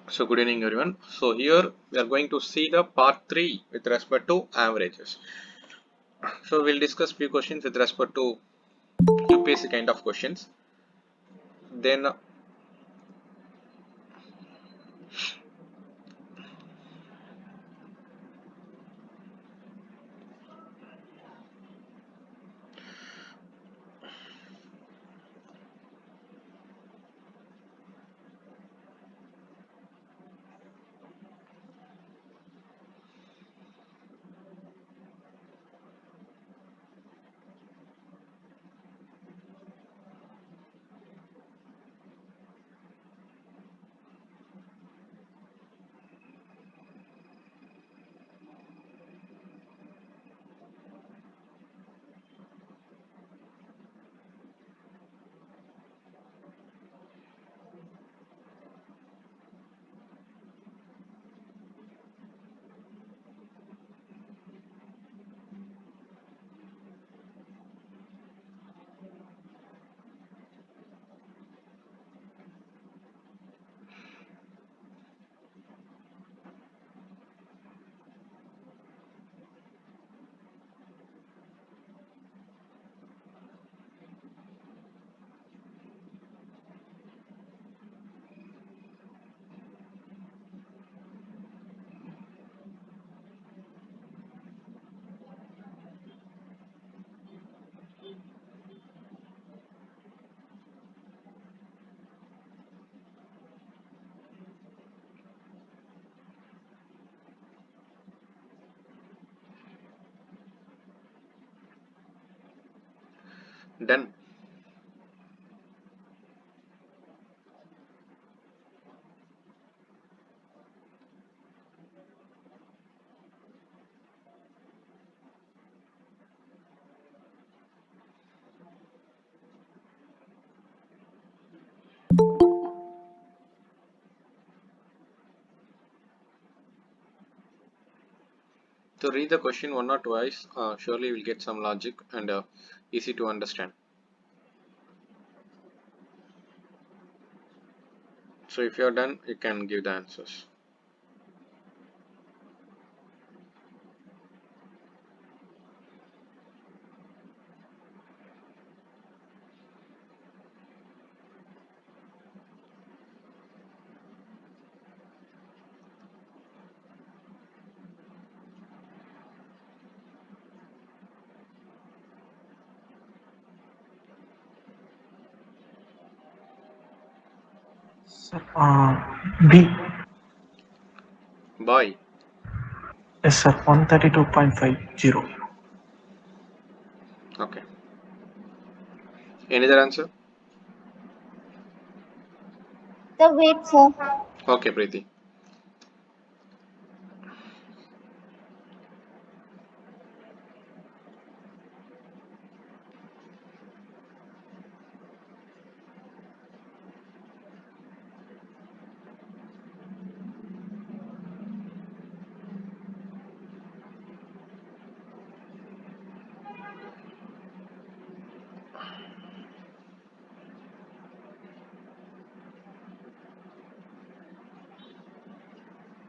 So good evening everyone. So here we are going to see the part 3 with respect to averages. So we'll discuss few questions with respect to UPSC kind of questions. Then done. To read the question one or twice, surely we'll get some logic and easy to understand. So if you are done, you can give the answers. Sir, B. Bye. Yes, sir. 132.50. Okay. Any other answer? The weight, sir. Okay, Preeti.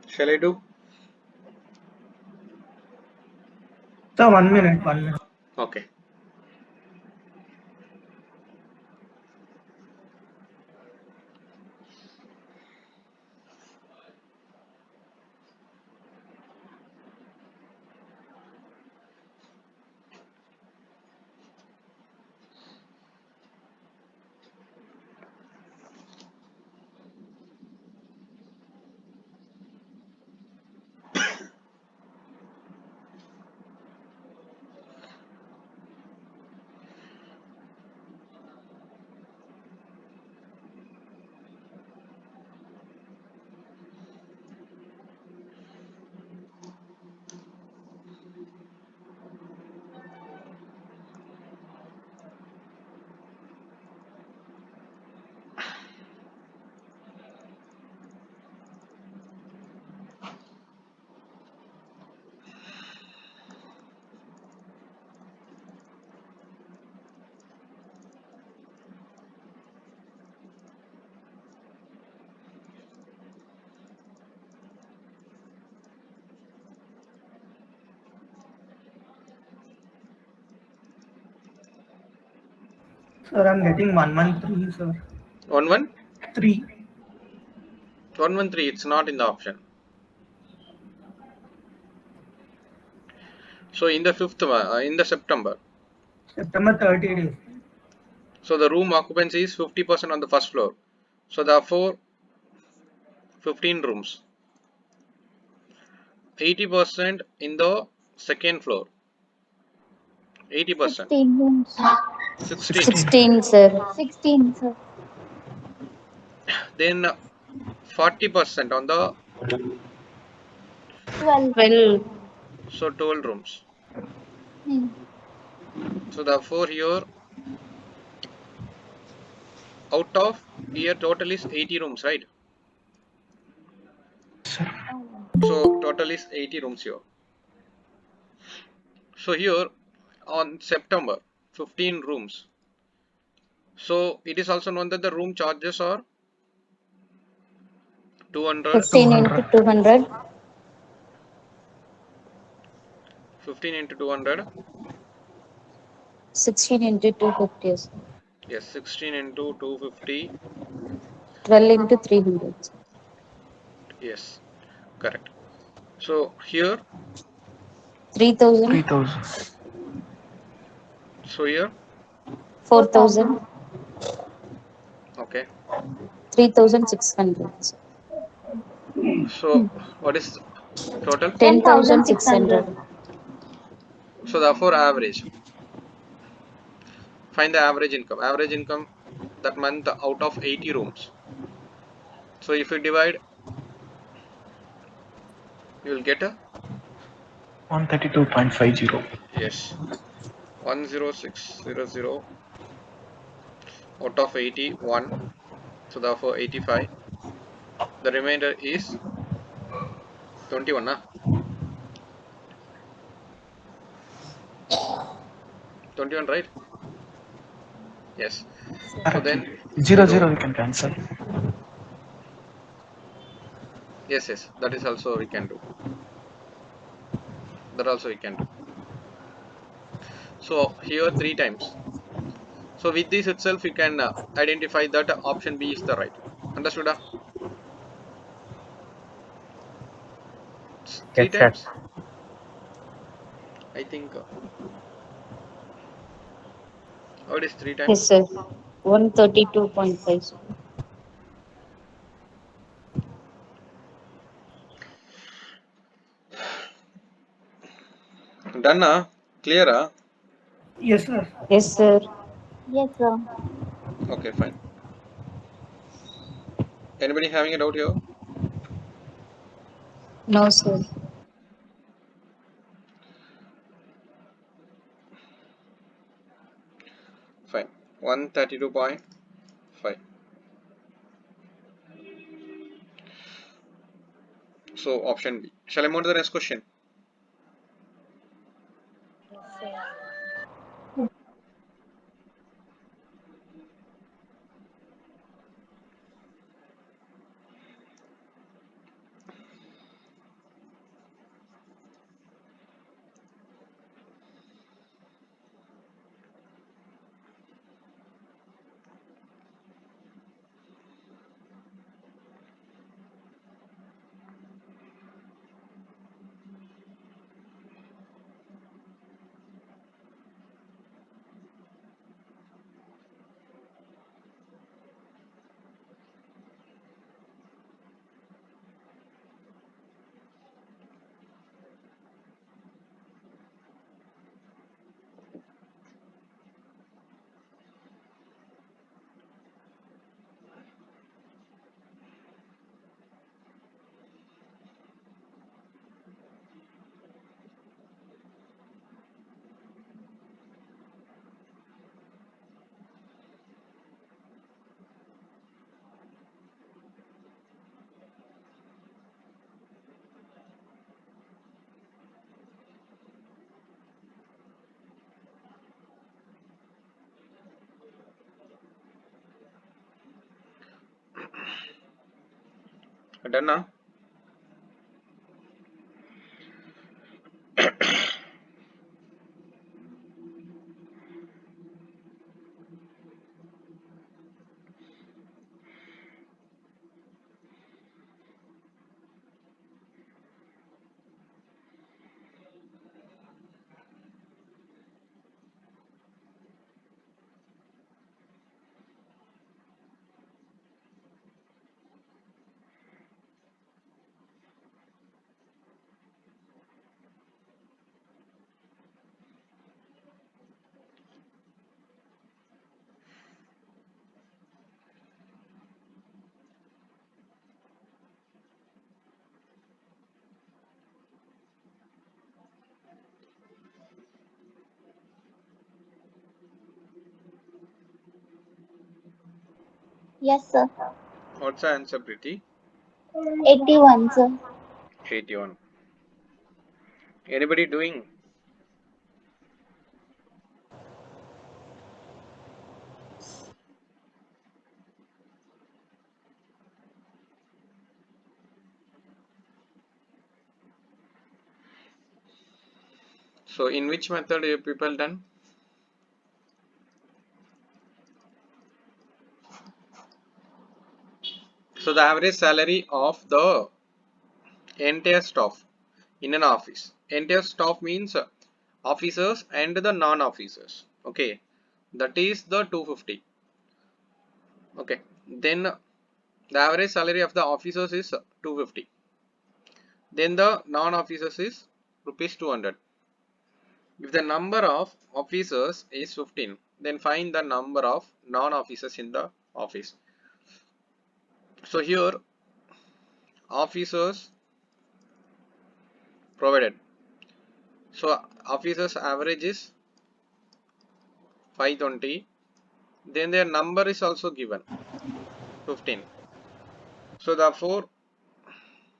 Shall I do? So 1 minute, 1 minute. Okay. Sir, I'm getting 113, sir. 1 1 3. 113. It's not in the option. So in the fifth one, in the September. September 30 days. So the room occupancy is 50% on the first floor. So therefore 15 rooms. 80% in the second floor. 80%. 16 rooms. 16. 16. 16, sir. 16, sir. Then 40% on the 12. 12. so 12 rooms. Hmm. So therefore here out of here total is 80 rooms, right? Sir. So total is 80 rooms here. So here on September 15 rooms. So it is also known that the room charges are 200, 15 into 200. 200. 15 into 200. 16 into 250, sir. Yes, 16 into 250. 12 into 300. Yes, correct. So here, 3000. 3000. so here, 4000. 4,000. okay. 3600. So what is total? 10,600. 10,600. So therefore average. Find the average income. Average income that month out of 80 rooms. So if you divide, you will get a 132.50. yes 10600 out of 81. So therefore 85. The remainder is 21. 21, right? Yes. So Correct. then 0, 0. 0 we can cancel. Yes. That is also we can do. That also we can do. So here 3 times. So with this itself you can identify that option B is the right one. Understood? Three Yes, sir. times. I think. How it is 3 Yes, times? sir. 132.5, sir. Done? Clear? Yes, sir. Yes, sir. Yes, sir. Okay, fine. Anybody having a doubt here? No, sir. Fine. 132.5. So option B. Shall I move to the next question? Done? Yes, sir. What's the answer, Preeti? 81, sir. 81. Anybody doing? So in which method you people done? So the average salary of the entire staff in an office. Entire staff means officers and the non-officers. Okay, that is the 250. Okay, then the average salary of the officers is 250. Then the non-officers is rupees 200. If the number of officers is 15, then find the number of non-officers in the office. So here officers provided. So officers average is 520. Then their number is also given 15. So therefore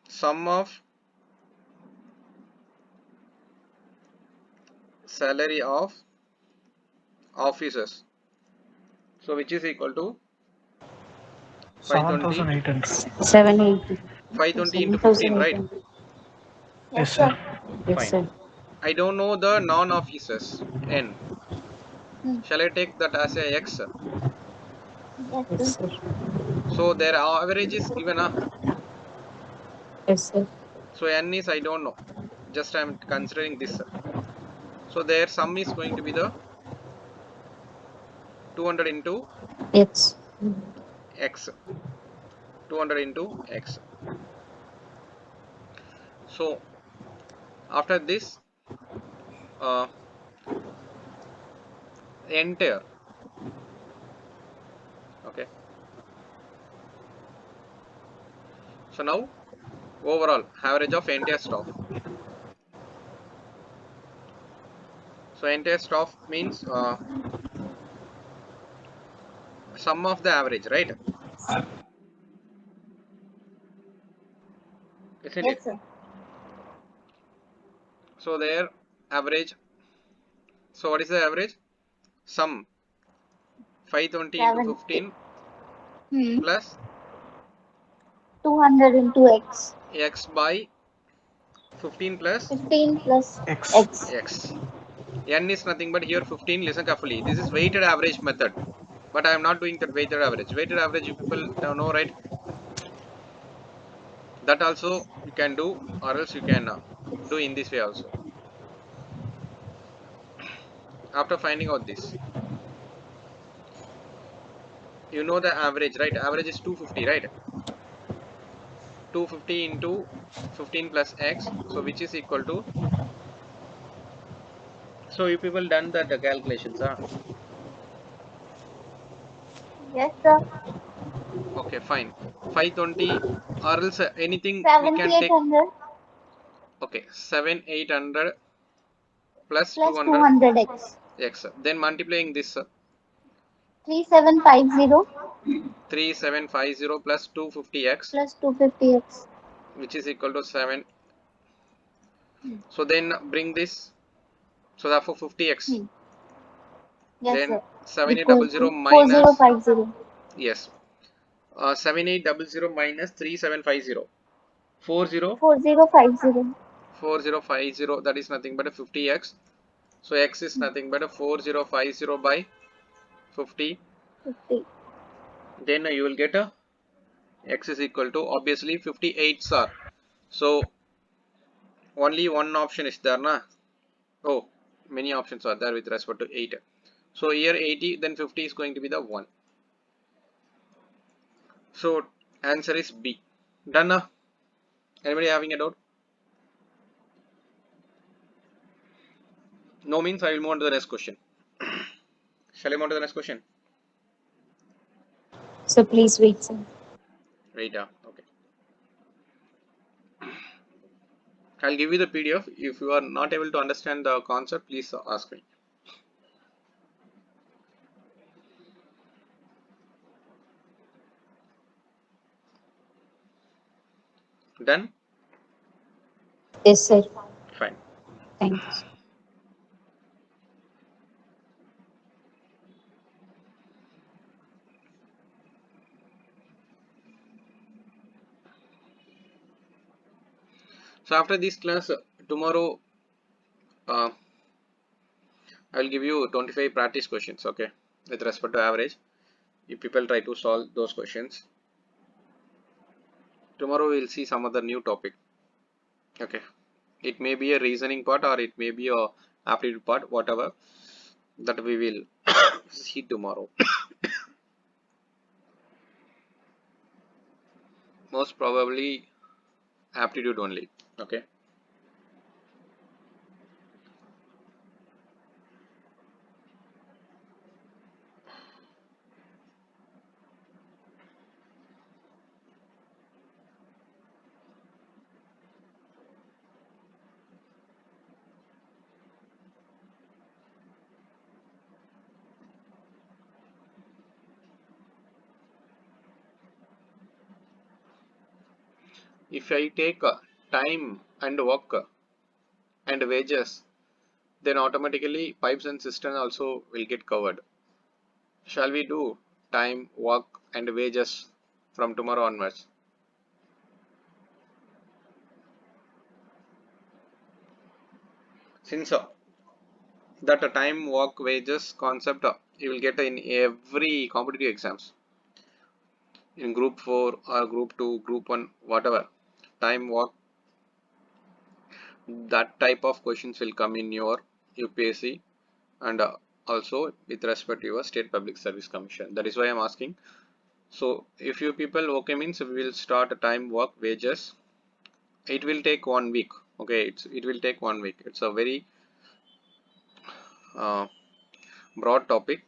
sum of salary of officers, so which is equal to 520 7,800. 780. 520 into 15, right? 7,800. Yes, Yes, sir. sir. Yes, Fine. sir. I don't know the non-officers n. Hmm. Shall I take that as a x? Yes, Yes, sir. sir. So their average is given a. Yes, sir. So n is I don't know. Just I am considering this. So their sum is going to be the 200 into Yes. x. 200 into x. So after this, uh, entire. Okay. So now overall average of entire staff. So entire staff means sum of the average, right? Isn't it? Yes, sir. So their average. So what is the average? Sum 520 into 70. 15 Hmm. plus 200 into x. x by 15 plus 15 plus X. x. x. N is nothing but here 15. Listen carefully. This is weighted average method. But I am not doing that weighted average. Weighted average you people don't know, right? That also you can do, or else you can do in this way also. After finding out this, you know the average, right? Average is 250, right? 250 into 15 plus x, so which is equal to. So you people done that calculations, huh? Yes, sir. Okay, fine. 520 or else anything we can take. 7800 Okay, 7 800 plus plus 200 200x. x. Then multiplying this 3750 3750 plus 250x, plus 250x. which is equal to 7. So then bring this. So therefore 50x. Hmm. Yes, Then sir. Equal 7800 to minus, 4050. yes, 7800 minus 3750. 40 4050. 4050, that is nothing but a 50x. So x is nothing but a 4050 by 50. 50. Then you will get a x is equal to obviously 58s are. So only one option is there, na? Oh, many options are there with respect to 8. So here 80, then 50 is going to be the 1. So answer is B. Done now? Anybody having a doubt? No means I will move on to the next question. Shall I move on to the next question? So please wait, sir. Wait, okay. I'll give you the PDF. If you are not able to understand the concept, please ask me. Done? Yes, sir. Fine. Thank you, sir. So after this class, tomorrow I will give you 25 practice questions, okay, with respect to average. If people try to solve those questions, tomorrow we will see some other new topic, okay. It may be a reasoning part or it may be a aptitude part, whatever, that we will see tomorrow. Most probably aptitude only, okay. If I take time and work and wages, then automatically pipes and cistern also will get covered. Shall we do time, work and wages from tomorrow onwards? Since that time, work, wages concept you will get in every competitive exams, in group 4 or group 2, group 1, whatever. Time, work, that type of questions will come in your UPSC and also with respect to your State Public Service Commission. That is why I am asking. So if you people okay means we will start a time, work, wages. It will take 1 week. Okay, it will take 1 week. It's a very uh, broad topic.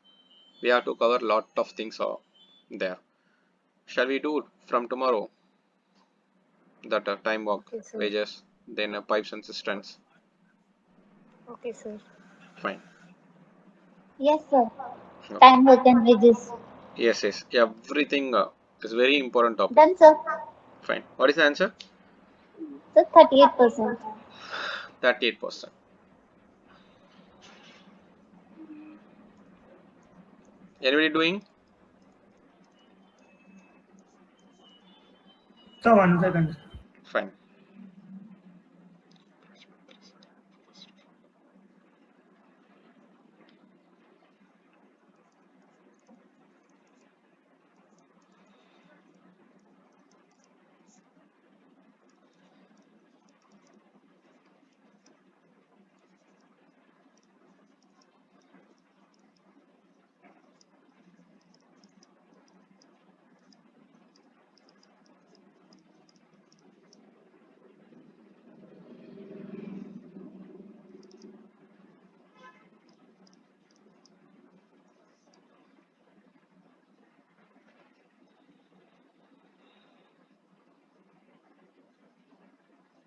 We have to cover lot of things there. Shall we do from tomorrow that time, work, Okay, sir. wages, then pipes and cisterns? Okay, sir. Fine. Yes, sir. Okay. Time, work, and wages. Yes, yes. Everything is very important topic. Done, sir. Fine. What is the answer? So 38%. 38%. Anybody doing? So 1 second. Fine.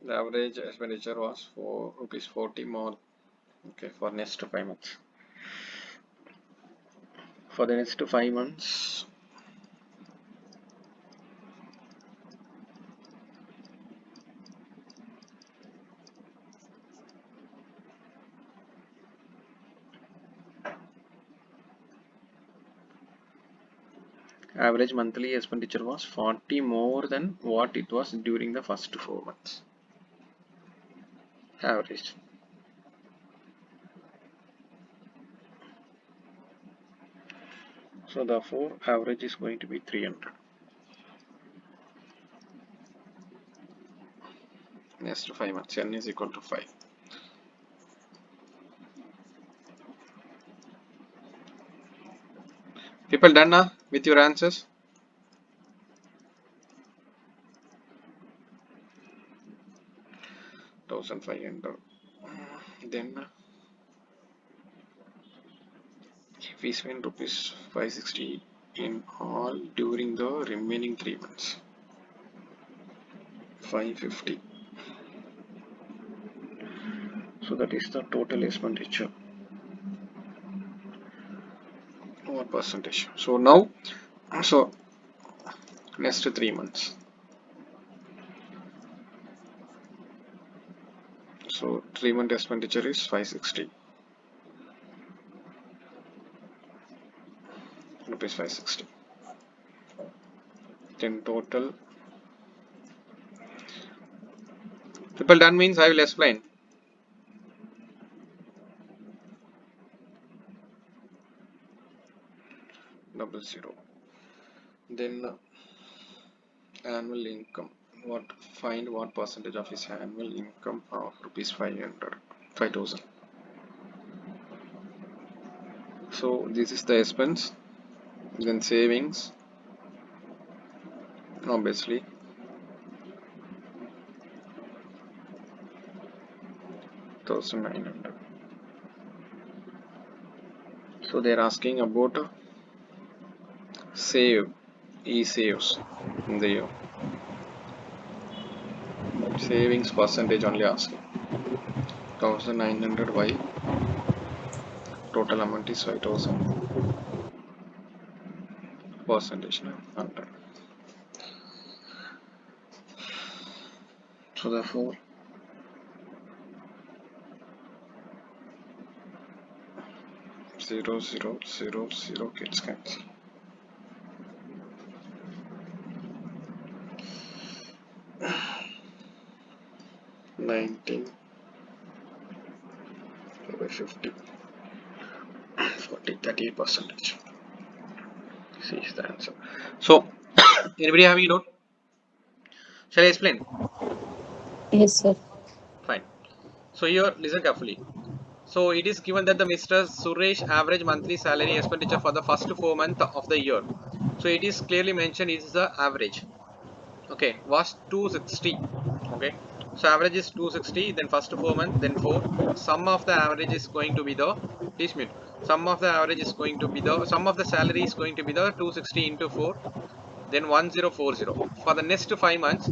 The average expenditure was for rupees 40 more. Okay, for next 5 months. For the next 5 months, average monthly expenditure was 40 more than what it was during the first 4 months. Average. So therefore, average is going to be 300. Next 5 months, n is equal to 5. People done now with your answers? $1,500. Then if we spend rupees 560 in all during the remaining 3 months, 550. So that is the total expenditure. What percentage? So now, so next 3 months. So 3 month expenditure is 560 rupees 560. Then total triple done means I will explain. Double zero. Then annual income. Find what percentage of his annual income of rupees 500 5000. So this is the expense. Then savings, obviously 1900. So they're asking about save, e-saves in the year. Savings percentage only asking. 1900 by total amount is 5000, percentage 100. So therefore 0 gets cancelled. 19 by 50, 40, 38%. This is the answer. So anybody having a doubt? Shall I explain? Yes, sir. Fine. So here listen carefully. So it is given that the Mr. Suresh average monthly salary expenditure for the first 4 months of the year. So it is clearly mentioned is the average. Okay, was 260. Okay, so average is 260. Then first 4 months, then 4. Sum of the average is going to be the, please mute. Sum of the average is going to be the sum of the salary is going to be the 260 into 4. Then 1040. For the next 5 months,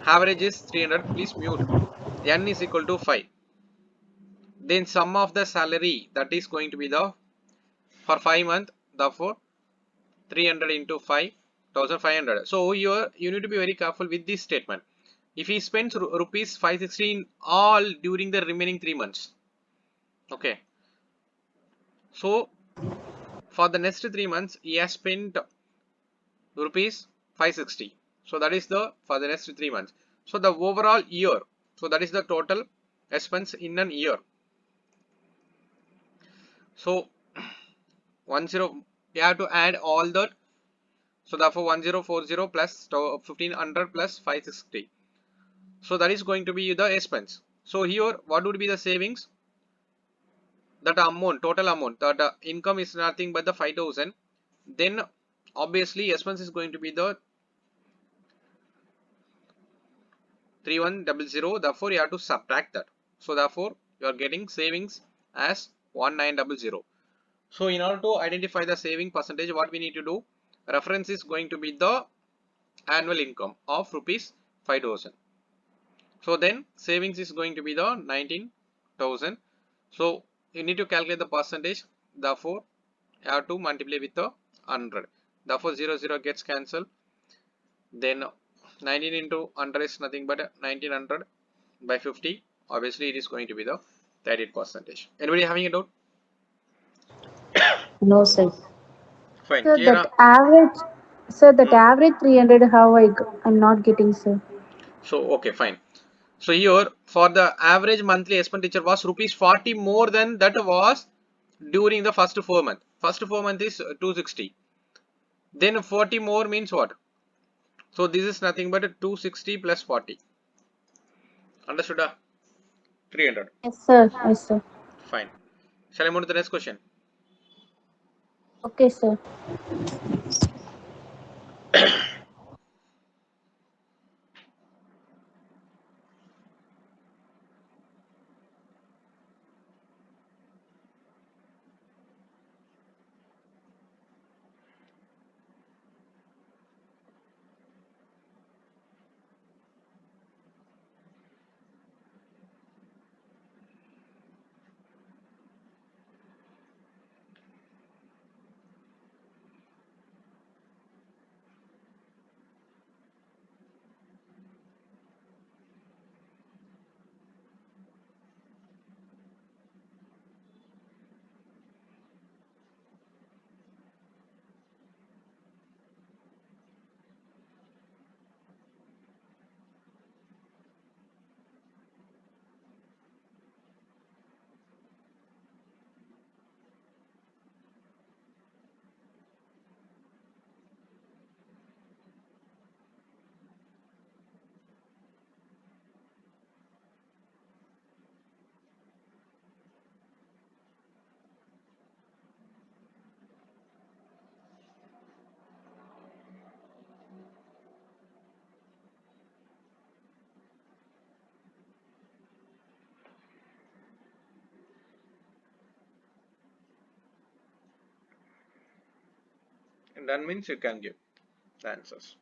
average is 300. Please mute. N is equal to 5. Then sum of the salary, that is going to be the for 5 months, therefore 300 into 5, 1500. So you need to be very careful with this statement. If he spends rupees 516 all during the remaining 3 months, okay, so for the next 3 months he has spent rupees 560. So that is the for the next 3 months. So the overall year, so that is the total expense in an year. So 10, you have to add all that. So therefore 1040 plus 1500 plus 560. So that is going to be the expense. So here what would be the savings? That amount, total amount, that income is nothing but the 5000. Then obviously expense is going to be the 3100. Therefore you have to subtract that. So therefore you are getting savings as 1900. So in order to identify the saving percentage, what we need to do, reference is going to be the annual income of rupees 5000. So then savings is going to be the 19,000. So you need to calculate the percentage. Therefore you have to multiply with the 100. Therefore 0 gets cancelled. Then 19 into 100 is nothing but 1900 by 50. Obviously it is going to be the 38%. Anybody having a doubt? No, sir. Fine. So Clear? that average, sir, that Hmm. average 300, how I'm not getting, sir. So okay, fine. So here for the average monthly expenditure was rupees 40 more than that was during the first 4 months. First 4 months is 260. Then 40 more means what? So this is nothing but 260 plus 40. Understood? 300. Yes, sir. Yes, sir. Fine. Shall I move to the next question? Okay, sir. Done means you can give the answers.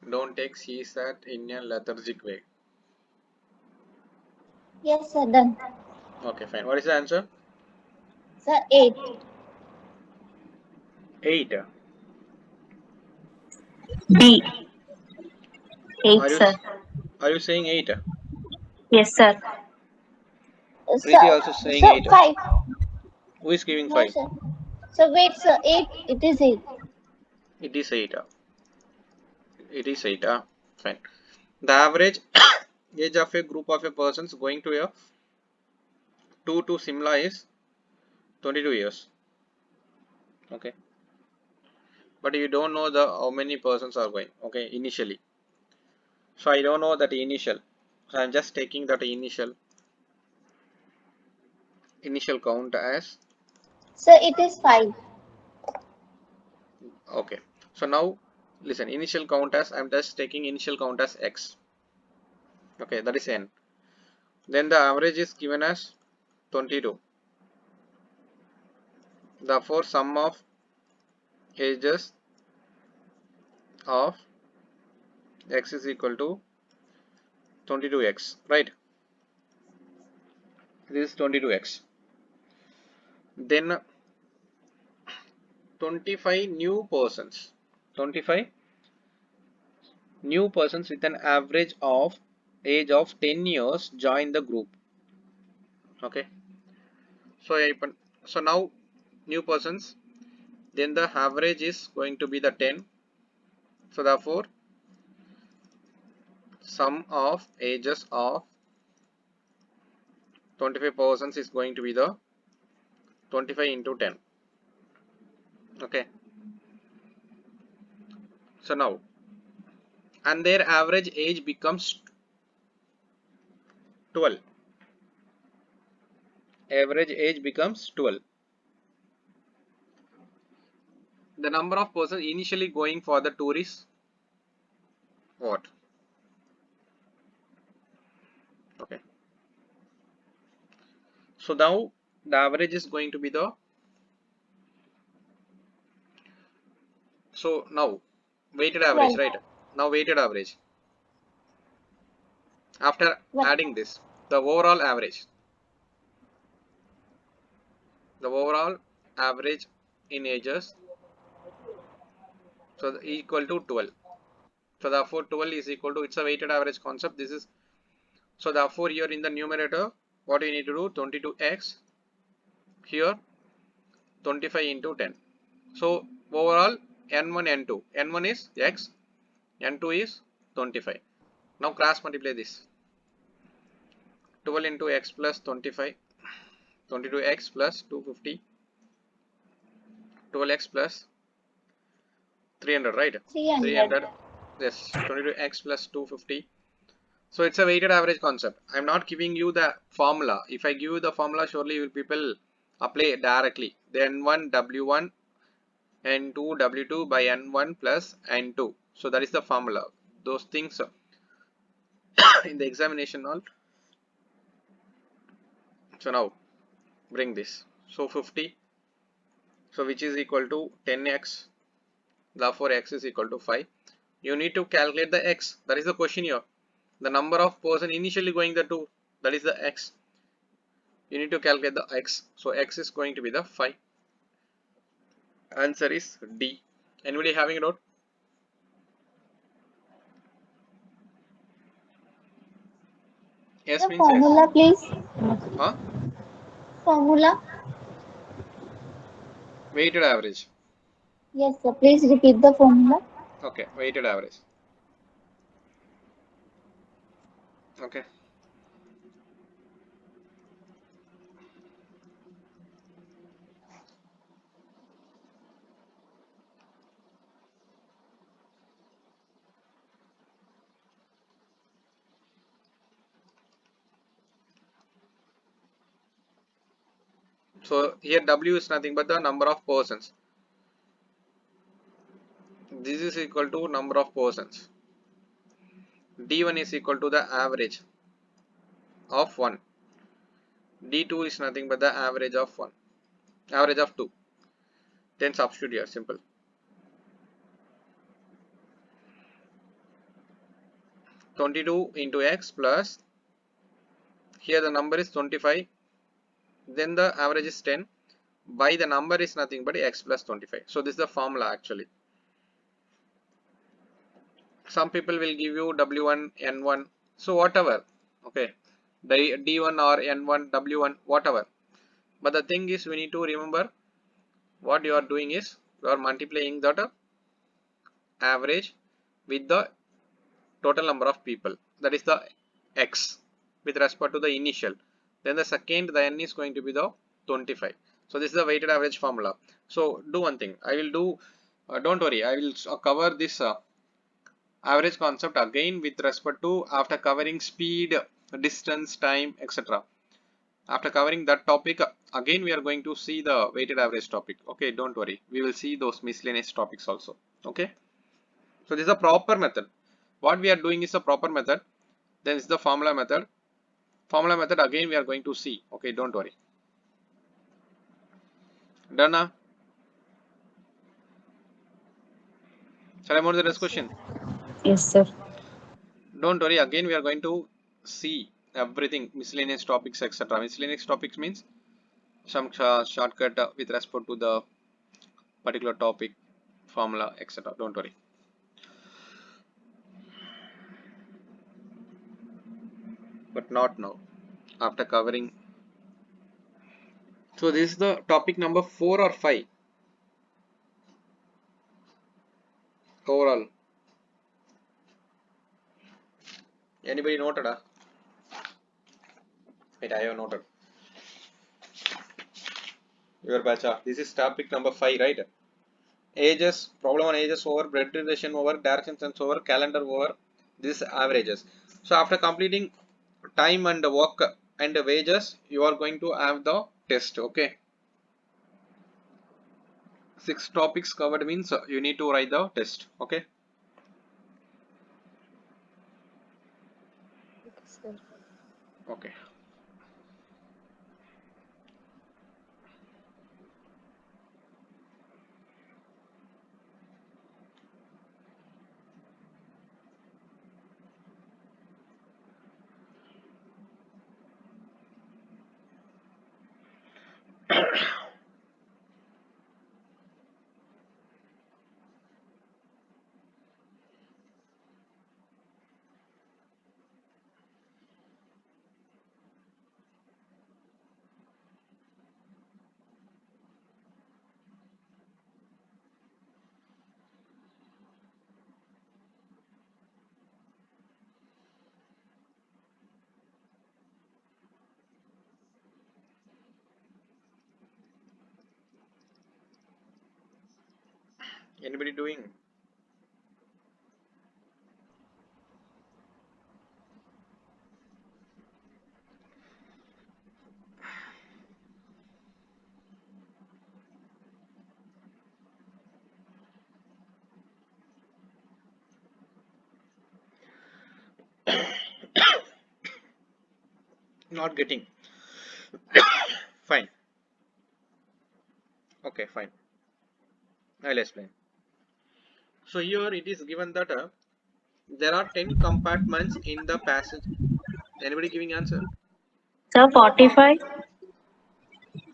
Don't take CSAT in a lethargic way. Yes, sir. Done. Okay, fine. What is the answer? Sir, 8. 8. D. 8, Are you sir. are you saying 8? Yes, sir. Preeti Sir, also saying sir, 8. 5. Who is giving No, 5? sir. So wait, sir. 8. It is 8. It is 8. It is 8. Fine. The average age of a group of a persons going to a 2 to Simla is 22 years. Okay. But you don't know the how many persons are going. Okay, initially. So I don't know that initial. So I'm just taking that initial count as Sir, it is 5. okay. So now listen, initial count as I'm just taking initial count as x. Okay, that is n. Then the average is given as 22. Therefore, sum of ages of x is equal to 22x, right? This is 22x. Then 25 new persons. 25 new persons with an average of age of 10 years join the group. Okay. So so now new persons. Then the average is going to be the 10. So therefore, sum of ages of 25 persons is going to be the 25 into 10. Okay. So now, and their average age becomes 12. Average age becomes 12. The number of persons initially going for the tour is what? Okay. So now the average is going to be the, so now weighted average, 12. right? Now weighted average. After 12. adding this, the overall average. The overall average in ages, so equal to 12. So therefore 12 is equal to, it's a weighted average concept. This is, so therefore here in the numerator, what we need to do, 22x, here 25 into 10. So overall n1 n2, n1 is x, n2 is 25. Now cross multiply this, 12 into x plus 25, 22x plus 250, 12x plus 300, right? 300. 300, yes, 22x plus 250. So it's a weighted average concept. I'm not giving you the formula. If I give you the formula, surely you people apply directly. The n1 w1 n2 w2 by n1 plus n2. So that is the formula. Those things in the examination all. So now bring this. So 50. So which is equal to 10x. Therefore x is equal to 5. You need to calculate the x. That is the question here. The number of person initially going the 2. That is the x. You need to calculate the x. So x is going to be the 5. Answer is D. Anybody having a doubt? Yes The means yes. formula, please. Huh? Formula. Weighted average. Yes, sir. Please repeat the formula. Okay, weighted average. Okay. So here W is nothing but the number of persons. This is equal to number of persons. D1 is equal to the average of 1. D2 is nothing but the average of 1. Average of 2. Then substitute here, simple. 22 into x plus, here the number is 25, then the average is 10, by the number is nothing but x plus 25. So this is the formula actually. Some people will give you W1, N1, so whatever, okay, D1 or N1, W1, whatever. But the thing is, we need to remember what you are doing is, you are multiplying that average with the total number of people, that is the x with respect to the initial, then the second, the n is going to be the 25. So this is the weighted average formula. So do one thing, I will do, don't worry, I will cover this average concept again with respect to, after covering speed, distance, time, etc. After covering that topic, again we are going to see the weighted average topic. Okay, don't worry, we will see those miscellaneous topics also. Okay, so this is a proper method. What we are doing is a proper method. Then is the formula method. Formula method again we are going to see. Okay, don't worry. Done now? Shall I move to the next question? Yes, sir. Don't worry, again we are going to see everything, miscellaneous topics, etc. Miscellaneous topics means some shortcut with respect to the particular topic, formula, etc. Don't worry. But not now. After covering. So this is the topic number 4 or 5 overall. Anybody noted? Wait, I have noted. Your batch. This is topic number 5, right? Ages, problem on ages over, blood relation over, direction sense over, calendar over, this averages. So after completing time and work and wages, you are going to have the test. Okay, 6 topics covered means you need to write the test. Okay. Okay. Anybody doing? Not getting. Fine. Okay, fine. I'll explain. So here it is given that there are 10 compartments in the passage. Anybody giving answer? Sir, 45.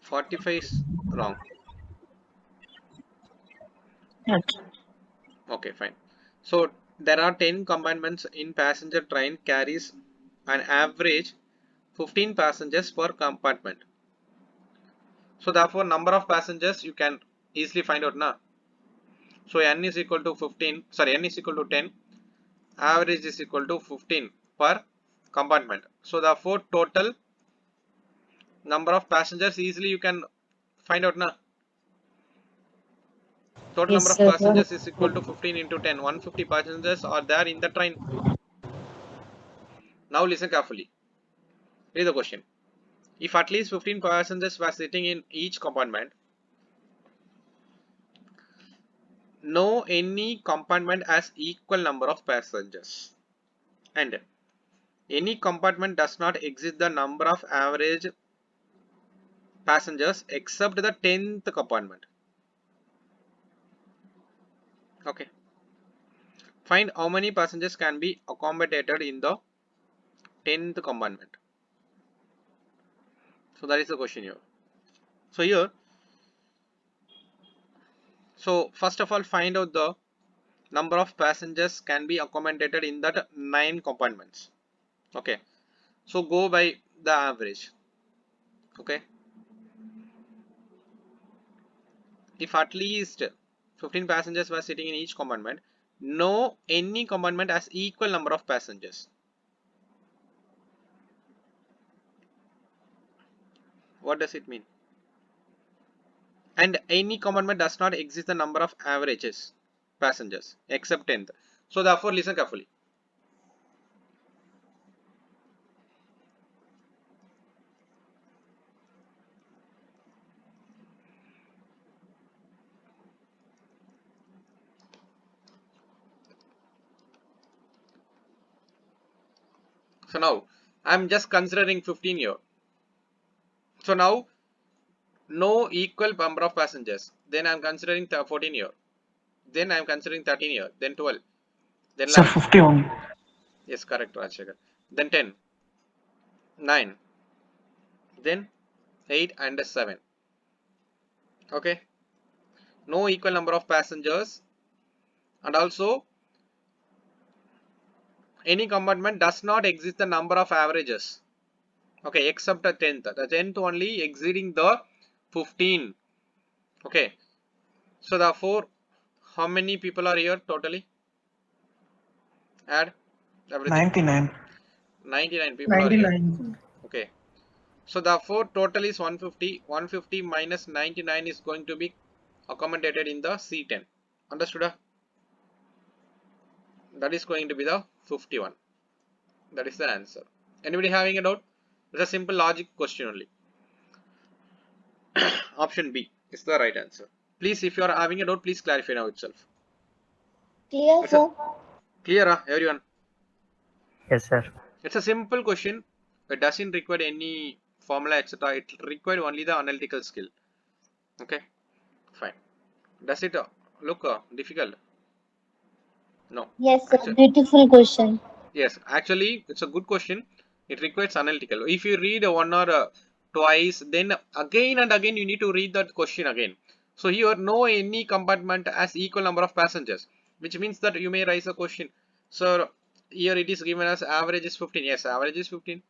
45 is wrong. Okay. Okay, fine. So there are 10 compartments in passenger train, carries an average 15 passengers per compartment. So therefore number of passengers you can easily find out now. So n is equal to 15, sorry, n is equal to 10, average is equal to 15 per compartment. So therefore total number of passengers easily you can find out now. Total Yes, number of sir. passengers is equal to 15 into 10. 150 passengers are there in the train. Now listen carefully. Read the question. If at least 15 passengers were sitting in each compartment, no any compartment has equal number of passengers, and any compartment does not exceed the number of average passengers except the 10th compartment. Okay. Find how many passengers can be accommodated in the 10th compartment. So that is the question here. So here, so first of all, find out the number of passengers can be accommodated in that 9 compartments. Okay. So go by the average. Okay. If at least 15 passengers were sitting in each compartment, no any compartment has equal number of passengers. What does it mean? And any compartment does not exceed the number of averages passengers except 10th. So therefore listen carefully. So now I'm just considering 15 here. So now no equal number of passengers. Then I'm considering 14 here. Then I'm considering 13 here. Then 12. Then Sir, 11. 50 only. Yes, correct, Rajshekar. Then 10. 9. Then 8 and 7. Okay. No equal number of passengers. And also any compartment does not exceed the number of averages. Okay, except the 10th. The 10th only exceeding the 15. Okay. So therefore, how many people are here totally? Add everything. 99. 99 people are here. 99. Okay. So therefore, total is 150. 150 minus 99 is going to be accommodated in the C10. Understood? That is going to be the 51. That is the answer. Anybody having a doubt? It's a simple logic question only. Option B is the right answer. Please, if you are having a doubt, please clarify now itself. Clear, It's sir? clear, everyone? Yes, sir. It's a simple question. It doesn't require any formula, etc. It requires only the analytical skill. Okay, fine. Does it look difficult? No. Yes, sir. Actually, Beautiful question. yes. Actually, it's a good question. It requires analytical. If you read one or twice, then again and again you need to read that question again. So here, no any compartment has equal number of passengers, which means that you may raise a question. So here it is given as average is 15. Yes, average is 15.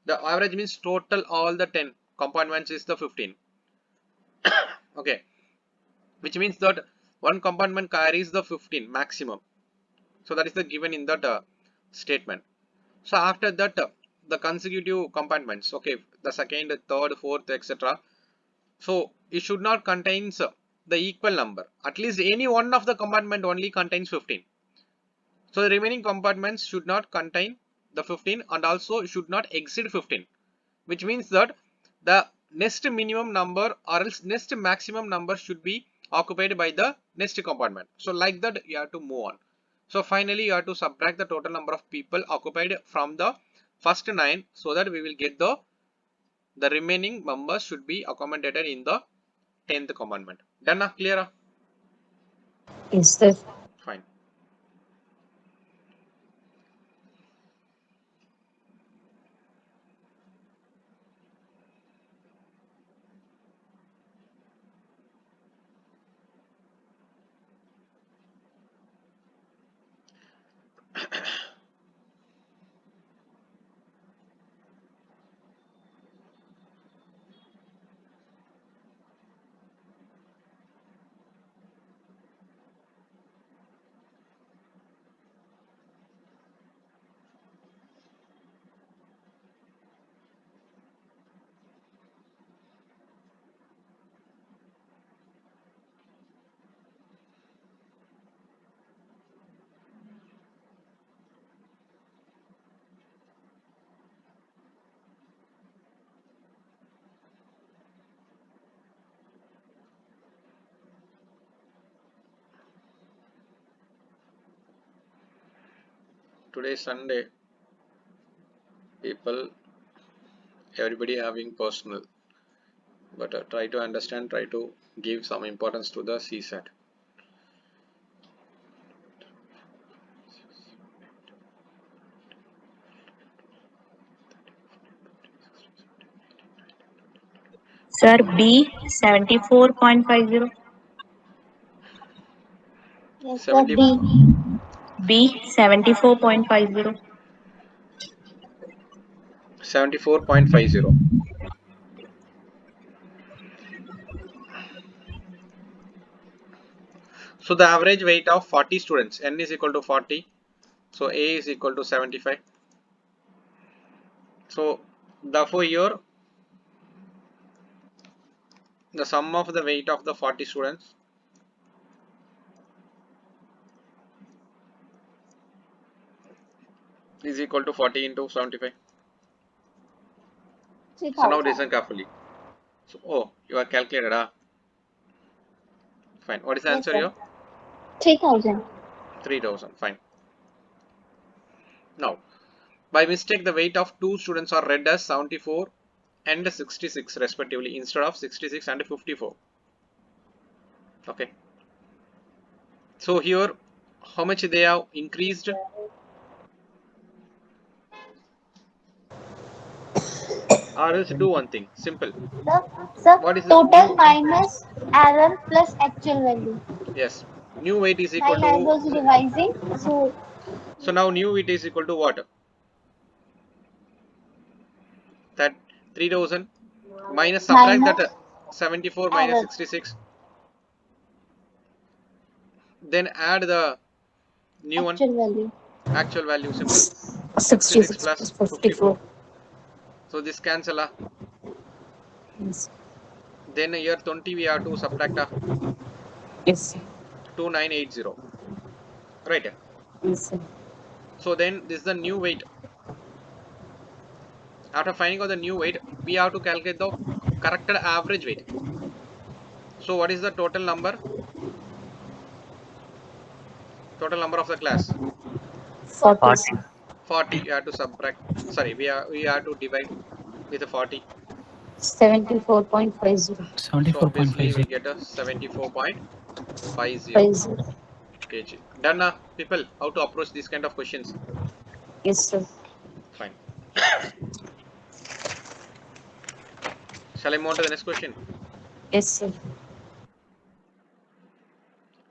The average means total all the 10 compartments is the 15. Okay, which means that one compartment carries the 15 maximum. So that is the given in that statement. So after that, the consecutive compartments, okay, the second, third, fourth, etc. So it should not contains the equal number. At least any one of the compartment only contains 15. So the remaining compartments should not contain the 15 and also should not exceed 15, which means that the next minimum number or else next maximum number should be occupied by the next compartment. So like that you have to move on. So finally you have to subtract the total number of people occupied from the first 9 so that we will get the remaining members should be accommodated in the 10th compartment. Done? Clear? Yes, sir. Fine. today is Sunday. People, everybody having personal, but try to understand, try to give some importance to the CSAT. Sir, B 74.50. Yes, sir. 70, B. B 74.50. 74.50. So the average weight of 40 students, N is equal to 40. So A is equal to 75. So therefore here the sum of the weight of the 40 students is equal to 40 into 75. So now 3,000. listen carefully. So, oh, you are calculated, fine. What is the Yes, answer sir. here? 3,000. 3000. Fine. Now, by mistake, the weight of two students are read as 74 and 66 respectively instead of 66 and 54. Okay. So here, how much they have increased? Or else do one thing. Simple. Sir, sir, What is the total new? minus error plus actual value. Yes. New weight is equal While I to. was revising, so So now new weight is equal to what? That 3000 minus subtract that minus 74 minus error 66. Then add the new one. actual value. Actual value simple. 66 66 plus plus 54. 54. So this cancel. Yes. Then here 20 we have to subtract Yes. 2980. Right. Yes, sir. So then this is the new weight. After finding out the new weight, we have to calculate the corrected average weight. So what is the total number? Total number of the class? 40, 40. sir. 40. You have to subtract. Sorry, we have to divide with the 40. 74.50. So obviously you 74.50. will get a 74.50 50. kg. Done, people. How to approach these kind of questions? Yes, sir. Fine. Shall I move on to the next question? Yes, sir.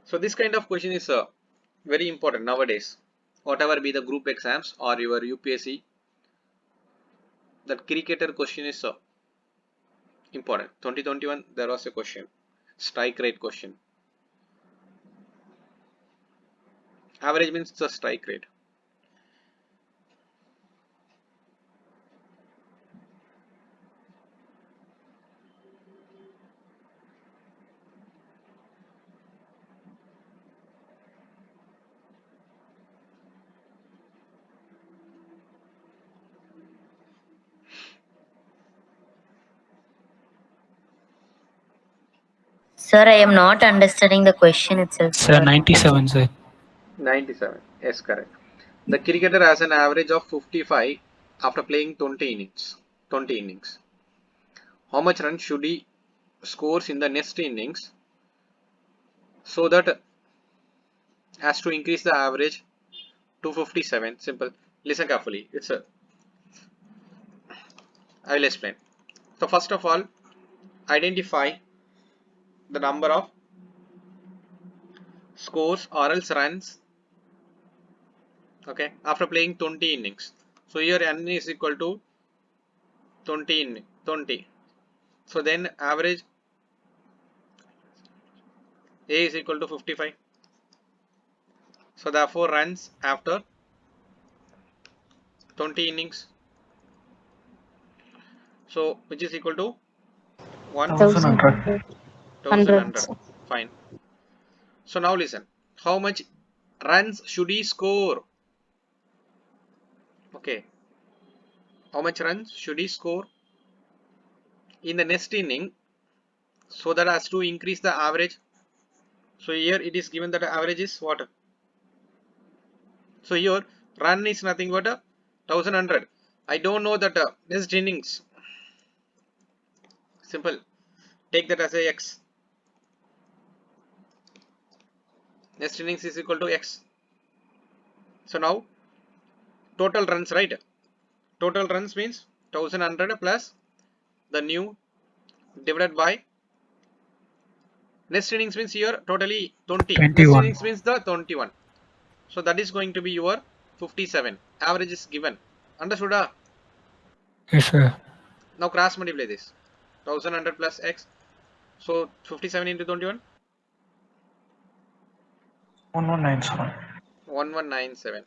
So this kind of question is very important nowadays. Whatever be the group exams or your UPSC, that cricketer question is important. 2021 there was a question, strike rate question. Average means the strike rate. Sir, I am not understanding the question itself, Sir, sir. 97, sir. 97. Yes, correct. The cricketer has an average of 55 after playing 20 innings. 20 innings. How much runs should he scores in the next innings so that has to increase the average to 57? Simple. Listen carefully. I will explain. So first of all, identify the number of scores or else runs, okay, after playing 20 innings. So here n is equal to 20. So then average A is equal to 55. So therefore runs after 20 innings. So which is equal to 1100. 100. 1100. Fine. So now listen. How much runs should he score? Okay. How much runs should he score in the next inning so that as to increase the average? So here it is given that the average is what? So here Run is nothing but a 1100. I don't know that next innings. Simple. Take that as a x. Next innings is equal to x. So now total runs, right? Total runs means 1100 plus the new divided by next innings means here totally 20. Next 21. innings means the 21. So that is going to be your 57. Average is given. Understood? Yes, sir. Now cross multiply this. 1100 plus x. So 57 into 21. 1197. 1197.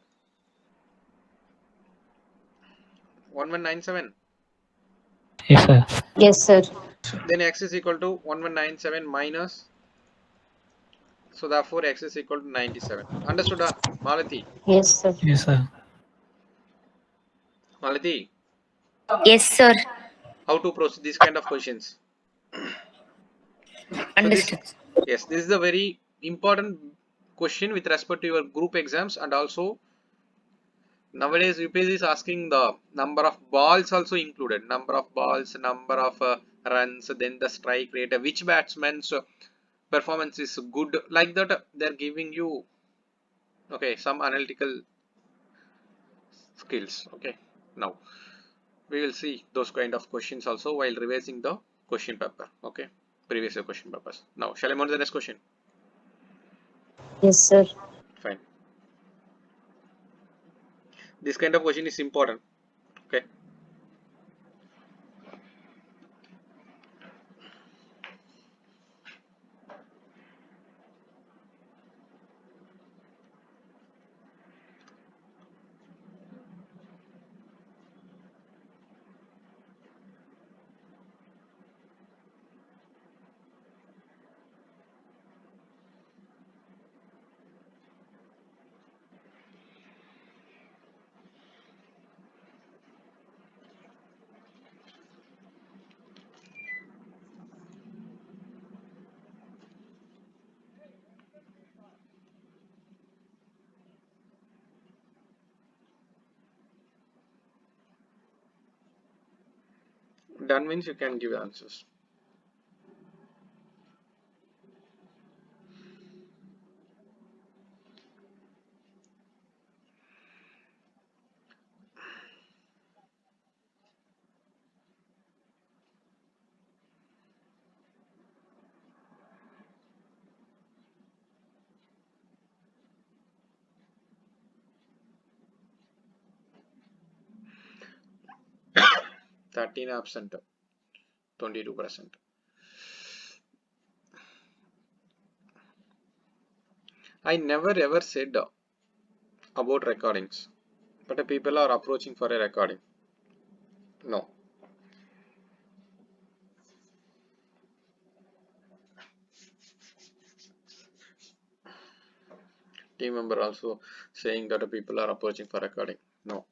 1197. Yes, sir. Yes, sir. Then x is equal to 1197 minus. So therefore x is equal to 97. Understood? Malati. Yes, sir. Yes, sir. Malati. Yes, sir. How to proceed these kind of questions? So this, Understood. yes, this is a very important question with respect to your group exams, and also nowadays UPSC is asking the number of balls also included, number of balls, number of runs, then the strike rate, which batsman's performance is good, like that they're giving you, okay, some analytical skills. Okay, now we will see those kind of questions also while revising the question paper. Okay, previous year question papers. Now shall I move on to the next question? Yes, sir. Fine. This kind of question is important. Okay. Done means you can give answers. 13 absent, 22%. I never ever said about recordings, but people are approaching for a recording. No. Team member also saying that people are approaching for recording. No.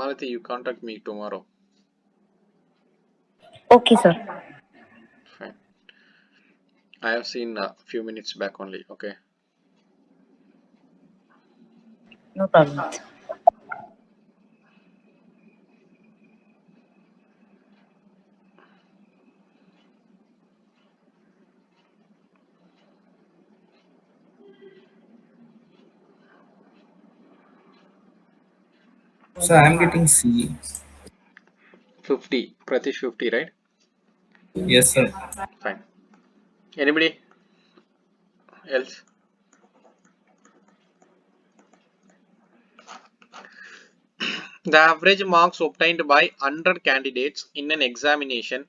Malati, you contact me tomorrow. Okay, sir. Fine. I have seen a few minutes back only. Okay. No problem. So I'm getting C. 50. Pratish 50, right? Yes, sir. Fine. Anybody else? The average marks obtained by 100 candidates in an examination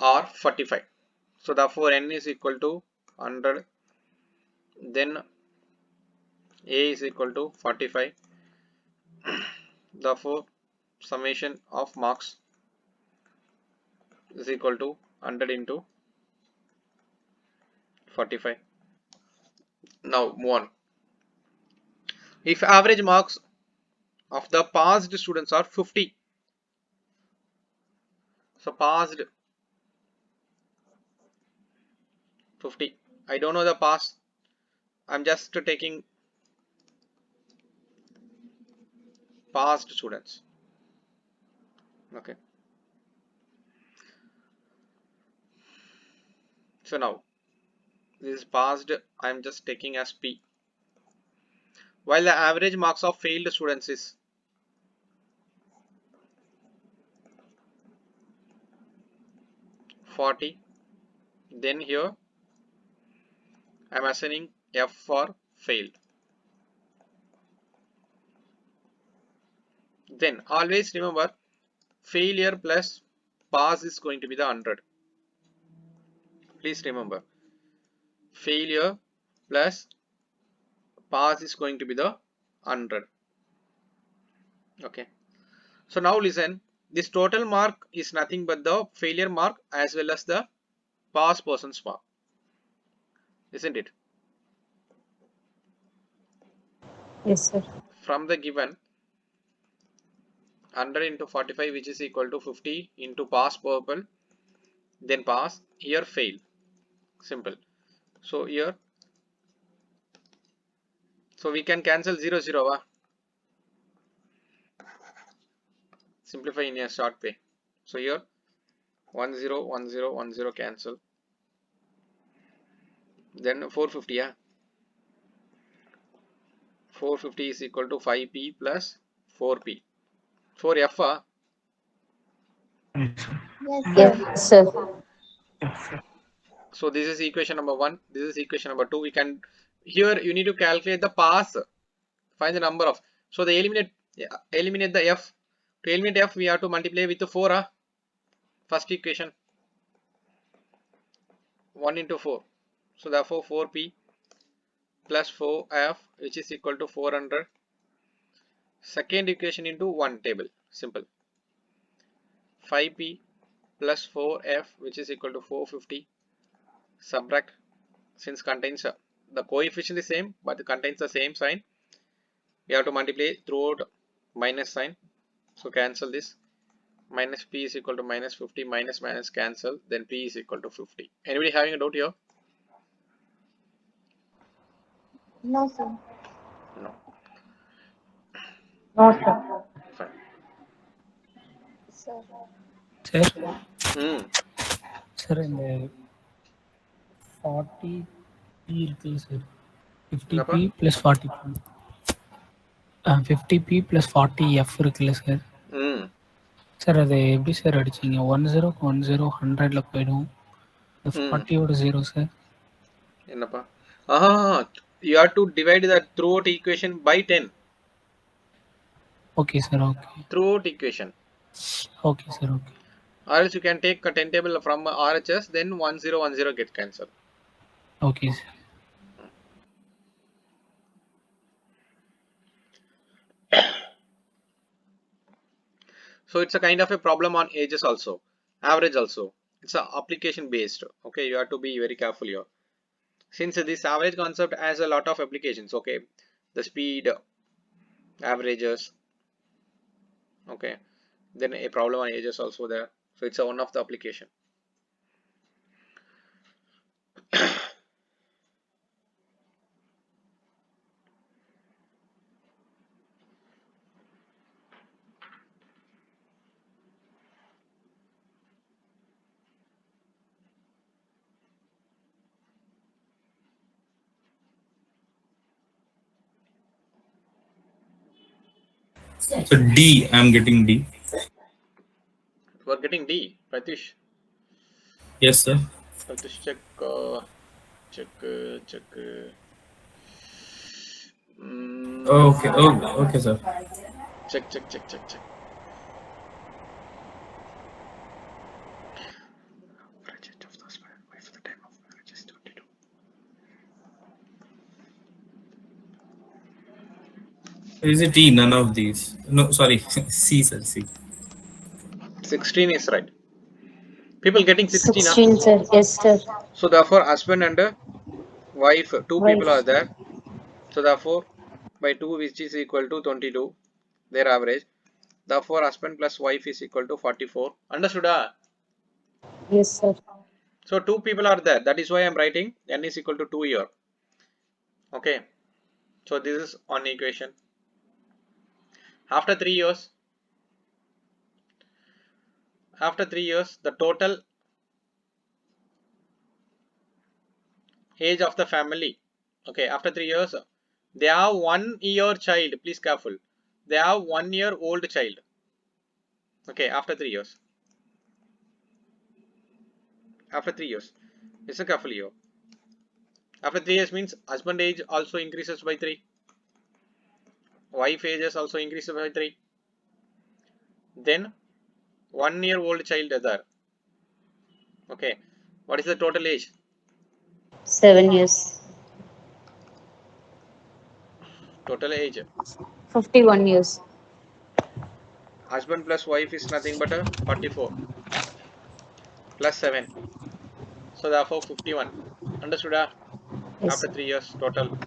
are 45. So therefore n is equal to 100, then a is equal to 45. Therefore summation of marks is equal to 100 into 45. Now move on. If average marks of the passed students are 50, so passed 50. I don't know the pass. I'm just taking passed students. Okay. So now this is passed. I'm just taking as P. While the average marks of failed students is 40, then here I'm assigning F for failed. Then always remember, failure plus pass is going to be the 100. Please remember, failure plus pass is going to be the 100. Okay. So now listen, this total mark is nothing but the failure mark as well as the pass person's mark, isn't it? Yes, sir. From the given 100 into 45, which is equal to 50 into pass purple, then pass, here fail. Simple. So here, so we can cancel 0 0. Simplify in a short way. So here 1 0 1 0 1 0 cancel. Then 450, yeah. 450 is equal to 5p plus 4p. 4f, Yes, sir. Yes, sir. so this is equation number 1. This is equation number 2. We can, here you need to calculate the pass. Find the number of. So they eliminate the f. To eliminate f, we have to multiply with the 4. First equation 1 into 4. So therefore 4p plus 4f, which is equal to 400. Second equation into 1 table. Simple. 5p plus 4f, which is equal to 450. Subtract, since contains the coefficient is same but it contains the same sign, we have to multiply throughout minus sign. So cancel this. Minus p is equal to minus 50, minus minus cancel, then p is equal to 50. Anybody having a doubt here? No, sir. No. No, sir. Fine. Sir. Sir, Hmm. sir, in the 40p இருக்குல்ல sir, 50p plus 40p. 50p plus 40f இருக்குல்ல sir. Sir அது எப்படி sir அடிச்சீங்க? 10 10 100ல போயிடும். 40யோட 0 sir. என்னப்பா? You have to divide the throughout equation by 10. Okay sir, okay. Throughout equation. Okay sir, okay. Or else you can take a 10 table from RHS, then 1010 get cancelled. Okay sir. So it's a kind of a problem on ages also, average also. It's a application based. Okay, you have to be very careful here. Since this average concept has a lot of applications. Okay, the speed, averages. Okay, then a problem on ages also there. So it's a one of the application. So D, I'm getting D. We're getting D. Pratish. Yes sir. Pratish, check. Check. Okay. Oh, okay sir. Check. Is it E? None of these. No, sorry. C sir, C. 16 is right. People getting 16, 16, sir. Yes, sir. so therefore husband and wife, two people are Wife. there, so therefore by 2 which is equal to 22, their average, therefore husband plus wife is equal to 44. Understood? Yes, sir. So 2 people are there, that is why I am writing n is equal to 2 here. Okay, so this is one equation. After 3 years, the total age of the family, okay, after 3 years they have 1 year child, please careful, they have 1 year old child. Okay, after 3 years, listen carefully here. After 3 years means husband age also increases by 3, wife ages also increases by 3, then 1 year old child is there. Okay, what is the total age? 7 years. Total age, 51 years. husband plus wife is nothing but a 44 plus 7, so therefore 51. Understood? Yes, After sir. 3 years total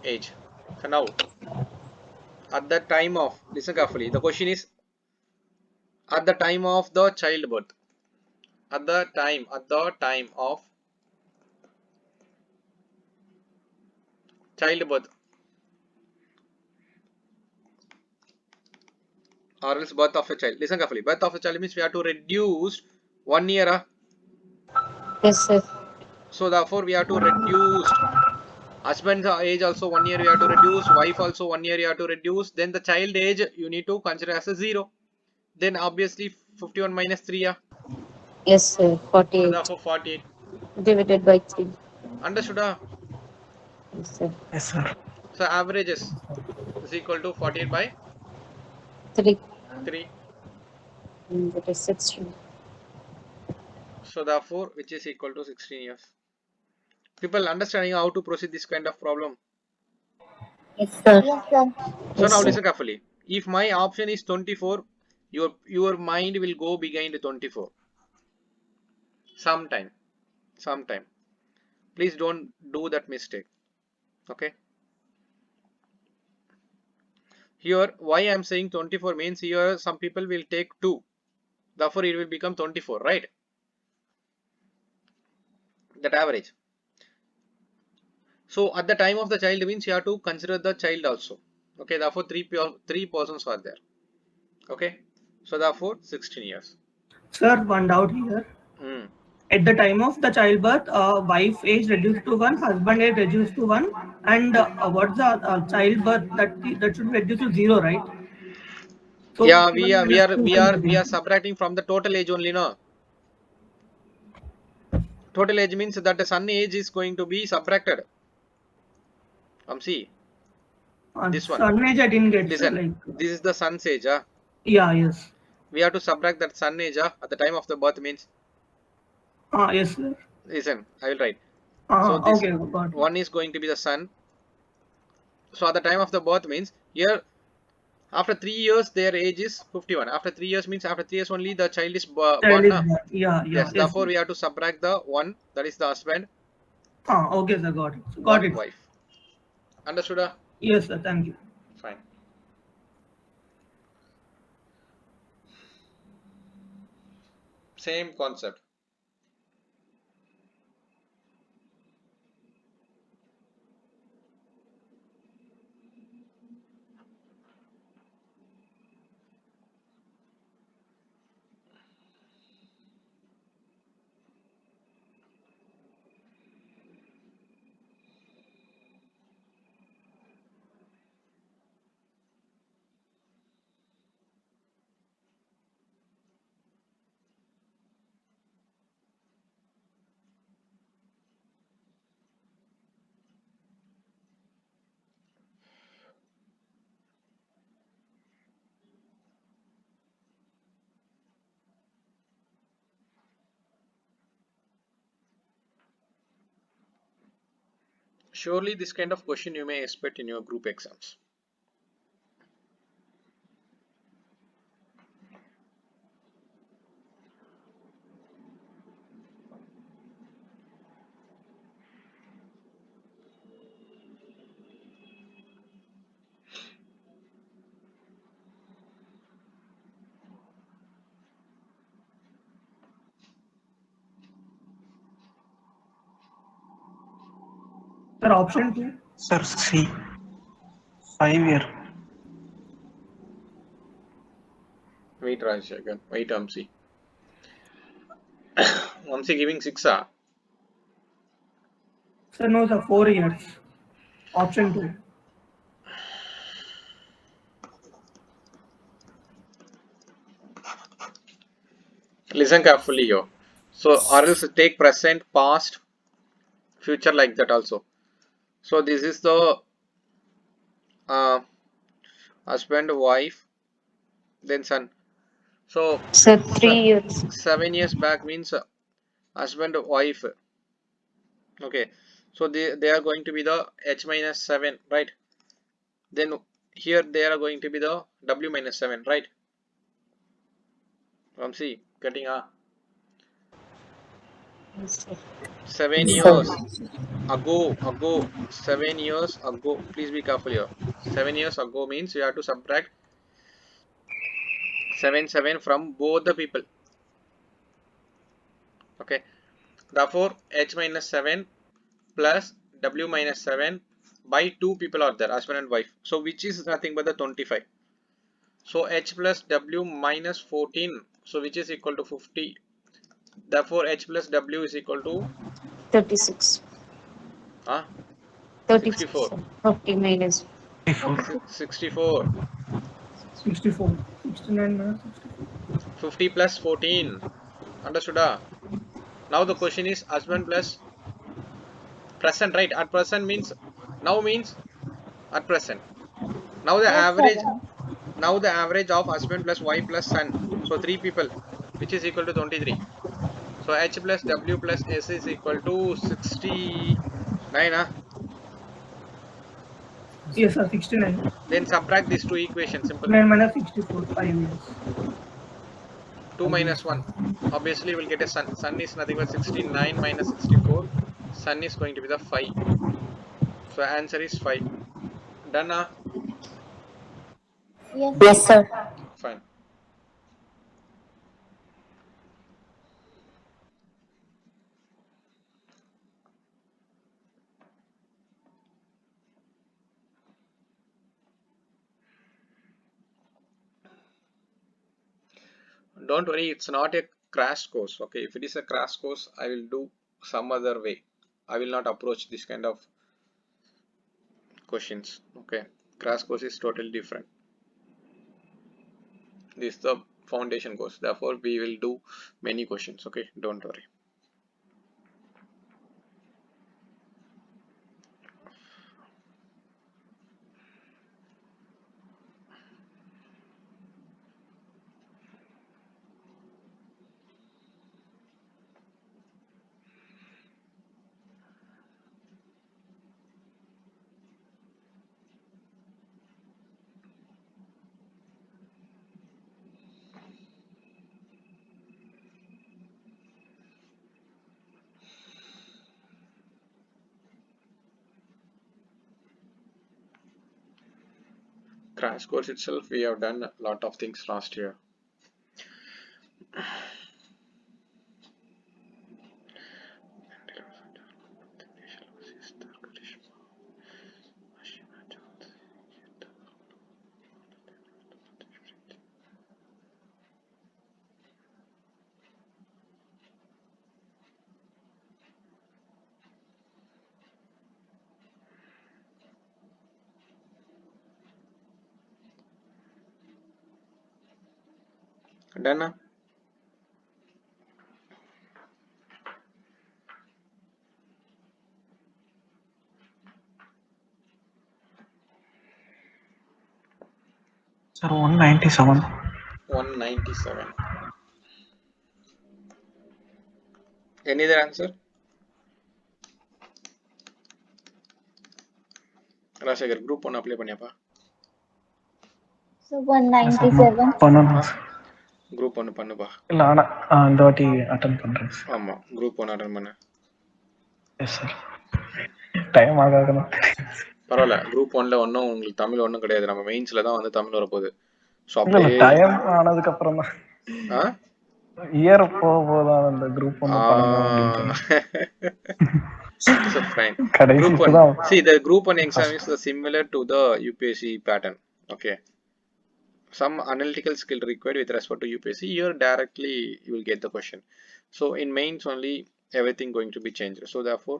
age. So now at the time of, listen carefully, the question is at the time of the childbirth, at the time of childbirth or else birth of a child. Listen carefully, birth of a child means we have to reduce 1 year. Yes, sir. So therefore we have to reduce husband's age also 1 year, you have to reduce wife also 1 year, you have to reduce, then the child age you need to consider as a 0, then obviously 51 minus 3. Yes, sir. So 48. therefore 48. Divided by 3. Understood? Yes, sir. Yes, sir. So averages is equal to 48 by 3. 3. That is 16. So therefore which is equal to 16 years. People understanding how to proceed this kind of problem. Yes, sir. Yes, sir. So Yes, now sir. listen carefully. If my option is 24, your mind will go behind 24. Sometime. Please don't do that mistake. Okay. Here why I am saying 24 means here some people will take 2. Therefore it will become 24, right? That average. So at the time of the child means you have to consider the child also. Okay, therefore three persons are there. Okay, so therefore 16 years. Sir, one doubt here. Mm. At the time of the childbirth, wife age reduced to 1, husband age reduced to 1, and what's the childbirth that should be reduced to 0, right? So Yeah, 51 minus 2 will we be are subtracting from the total age only, no? Total age means that the son age is going to be subtracted. See, this one. son age I didn't get, sir. Listen, Like, this is the son's age. yeah, yes. We have to subtract that son age at the time of the birth means. Yes, sir. Listen, I will write. So this Okay, got it. one is going to be the son. So at the time of the birth means here after 3 years their age is 51. After 3 years means after 3 years only the child is Child born. is Na? born. Yeah, yeah, Yes, yes. therefore we have to subtract the one, that is the husband, Okay, sir, got it. Got one it. wife. Understood? Yes, sir, thank you. Fine. Same concept. Surely this kind of question you may expect in your group exams. Sir, option 2. Sir, C. 5-year. Wait, Rajshekar. Wait, Amsi. Amsi giving 6. Sir, no, sir, 4 years. Option 2. Listen carefully here. So, or else take present, past, future like that also. So, this is the husband, wife, then son. So, Sir, 3 years. 7 years back means husband, wife. Okay. So, they are going to be the H minus 7, right? Then here they are going to be the W minus 7, right? Ramsey, getting 7 years ago, 7 years ago. Please be careful here. 7 years ago means you have to subtract 7 from both the people. Okay. Therefore, H minus 7 plus W minus 7 by 2 people are there, husband and wife. So, which is nothing but the 25. So, H plus W minus 14. So, which is equal to 50. Therefore, H plus W is equal to 36. 36. 64. 50 minus 64. 64. 69 minus 64. 50 plus 14. Understood? Now the question is husband plus present, right? At present means now means at present. Now the Yes, average. sir. Now the average of husband plus wife plus son. So 3 people, which is equal to 23. So H plus W plus S is equal to 69. Yes, sir, 69. Then subtract these two equations. Simple. 9 minus 64, 5 years. 2 minus 1. Obviously, we'll get a sun. Sun is nothing but 69 minus 64. Sun is going to be the 5. So answer is 5. Done? Yes, Yes, sir. Fine. Don't worry, it's not a crash course. Okay, if it is a crash course, I will do some other way. I will not approach this kind of questions. Okay, crash course is totally different. This is the foundation course. Therefore, we will do many questions. Okay, don't worry. Crash course itself, we have done a lot of things last year. Done? Sir, 197. 197. Any other answer? Rajshekhar, group 1 apply பண்ணியாப்பா? So 197. பண்ணணும். Group 1 பண்ணுப்பா. இல்ல ஆனா இந்த வாட்டி attend பண்றேன். ஆமா, group 1 attend பண்ணு. Yes sir. Time ஆகாதுன்னு. பரவாயில்ல, குரூப் 1ல ஒன்றும் உங்களுக்கு தமிழ் ஒன்றும் கிடையாது. நம்ம மெயின்ஸ்ல தான் வந்து தமிழ் வரப்போகுது. ஸோ இல்ல அப்படியே டைம் ஆனதுக்கு அப்புறம் தான் இயர் போகும்போது அந்த குரூப் 1 பண்ணணும் அப்படின்னு. So fine. கடைசி Group 1. இப்பதான் See, the group 1 exam is similar to the UPSC pattern. Okay. Some analytical skill required with respect to UPSC. Here directly you will get the question. So in mains only everything going to be changed. So therefore,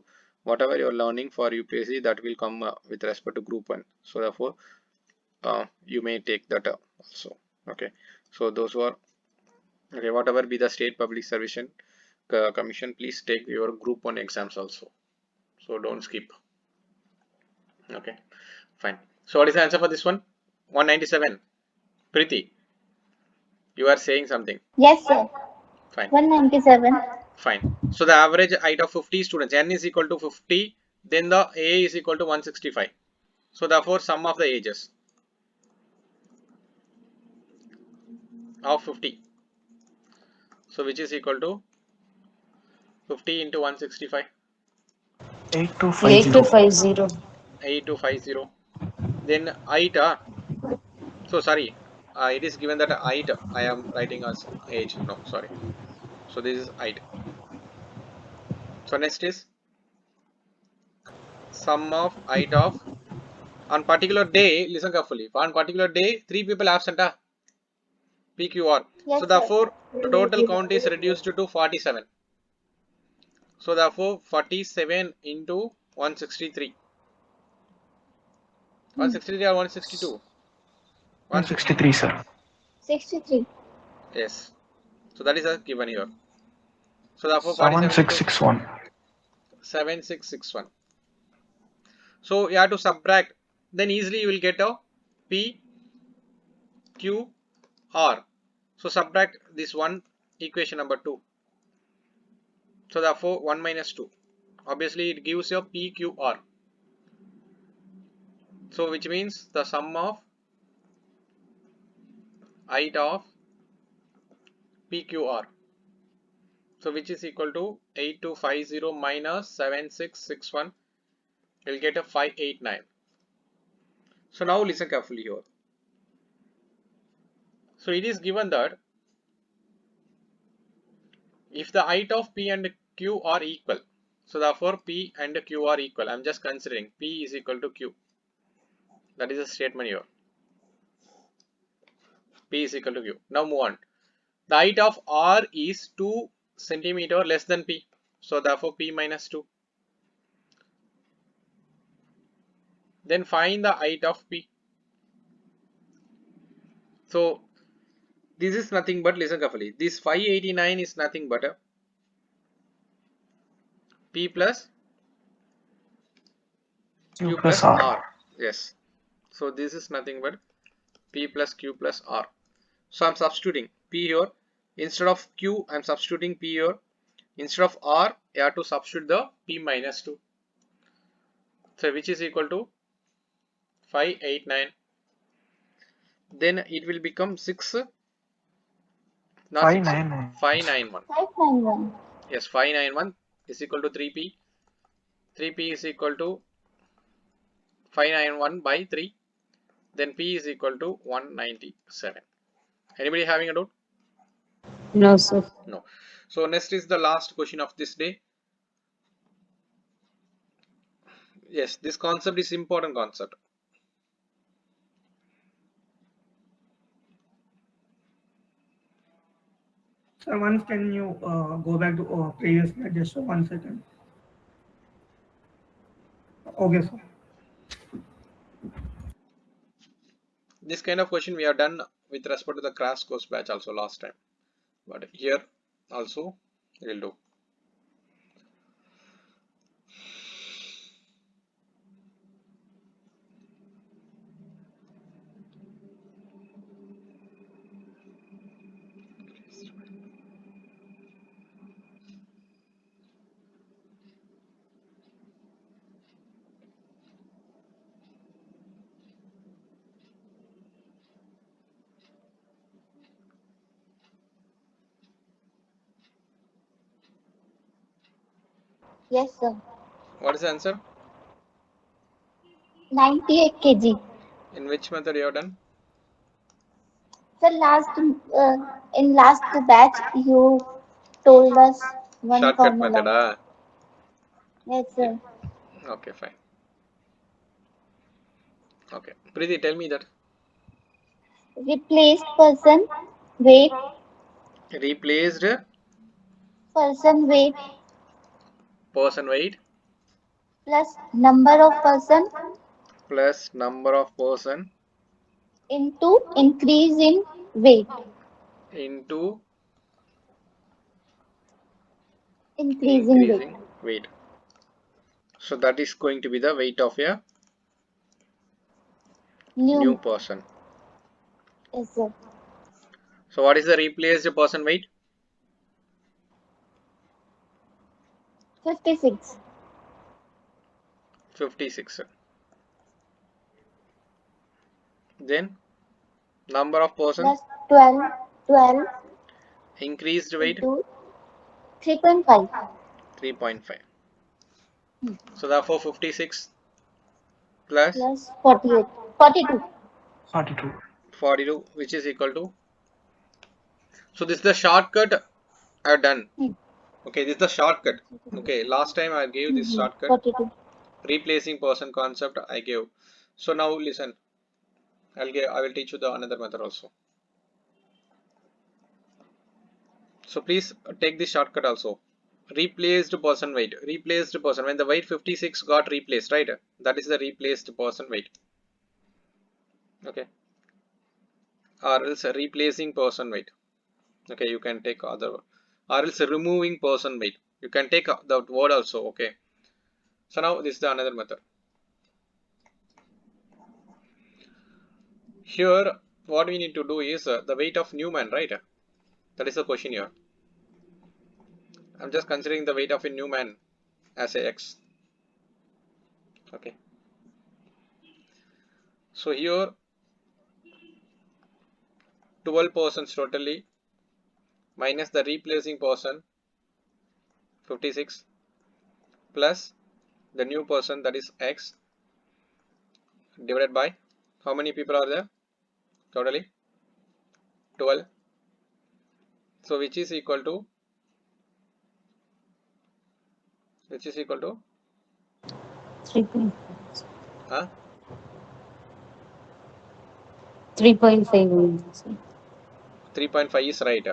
whatever you are learning for UPSC, that will come with respect to group 1. So therefore, you may take that also. Okay. So those who are okay, whatever be the state public service commission, please take your group 1 exams also. So don't skip. Okay, fine. So what is the answer for this one? 197. Preeti, you are saying something. Yes, sir. Fine. 197. Fine. So the average height of 50 students, n is equal to 50, then the a is equal to 165. So therefore sum of the ages of 50. So which is equal to 50 into 165. 8250. 8250. 8250. Then height, so sorry, it is given that height I am writing as age. No, sorry. So this is height. So next is sum of height of on particular day. Listen carefully. On particular day, 3 people absent. PQR. Yes, So sir. therefore, the total count is reduced to 47. So therefore, 47 into 163. 163 or 162? 163, sir. 63. Yes. So that is a given here. So therefore, 47 into 7661. 7661. So you have to subtract. Then easily you will get a P, Q, R. So subtract this one, equation number 2. So therefore 1 minus 2. Obviously it gives you P, Q, R. So which means the sum of height of PQR. So which is equal to 8250 minus 7661. You'll get a 589. So now listen carefully here. So it is given that if the height of P and Q are equal, so therefore P and Q are equal. I'm just considering P is equal to Q. That is a statement here. P is equal to Q. Now move on. The height of R is 2 centimeter less than P. So therefore P minus 2. Then find the height of P. So this is nothing but, listen carefully, this 589 is nothing but a P plus Q plus R. Yes. So this is nothing but P plus Q plus R. So I'm substituting P here. Instead of Q, I'm substituting P here. Instead of R, I have to substitute the P minus 2. So which is equal to 589. Then it will become 6. Not 591. 591. 591. Yes, 591 is equal to 3P. 3P is equal to 591 by 3. Then P is equal to 197. Anybody having a doubt? No, sir. No. So next is the last question of this day. Yes, this concept is important concept. So once can you go back to previous slide just for 1 second? Okay, sir. This kind of question we have done with respect to the crash course batch also last time. But here also we will do. Yes, sir. What is the answer? 98 kg. In which method you have done? Sir, in last batch, you told us one Shortcut formula. method. Yes, sir. Okay, fine. Okay, Preeti, tell me that. Replaced person weight, Replaced person weight person weight plus number of person plus number of person into increase in weight. into Increasing weight. increasing weight. So that is going to be the weight of a new New. person. Yes, sir. So what is the replaced person weight? 56. 56. Then number of person Plus 12. 12 increased weight into 3.5. 3.5. So therefore 56 plus Plus 48. 42. 42. 42, which is equal to. So this is the shortcut I've done. Hmm. Okay, this is the shortcut. Okay, last time I gave this shortcut 42. replacing person concept I gave. So now listen, I will teach you the another method also. So please take this shortcut also. Replaced person weight. Replaced person, when the weight 56 got replaced, right? That is the replaced person weight. Okay, or else replacing person weight. Okay, you can take other, or else removing person weight. You can take the word also. Okay, so now this is the another method. Here what we need to do is the weight of Newman, right? That is the question here. I'm just considering the weight of a Newman as a x. Okay, so here 12 persons totally minus the replacing person 56 plus the new person, that is x, divided by how many people are there totally? 12. So which is equal to 3.5. huh? 3.5. 3.5 is right.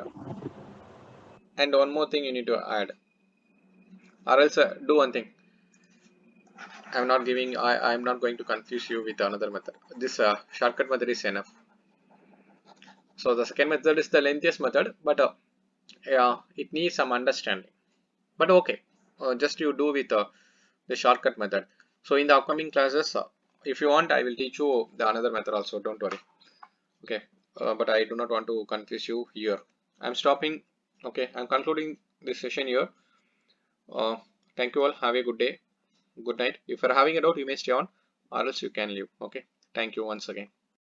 And one more thing you need to add, or else do one thing. I'm not going to confuse you with another method. This shortcut method is enough. So the second method is the lengthiest method, but yeah, it needs some understanding. But okay, just you do with the shortcut method. So in the upcoming classes, if you want, I will teach you the another method also. Don't worry. Okay, but I do not want to confuse you here. I'm stopping. Okay, I'm concluding this session here. Thank you all. Have a good day. Good night. If you're having a doubt, you may stay on, or else you can leave. Okay. Thank you once again.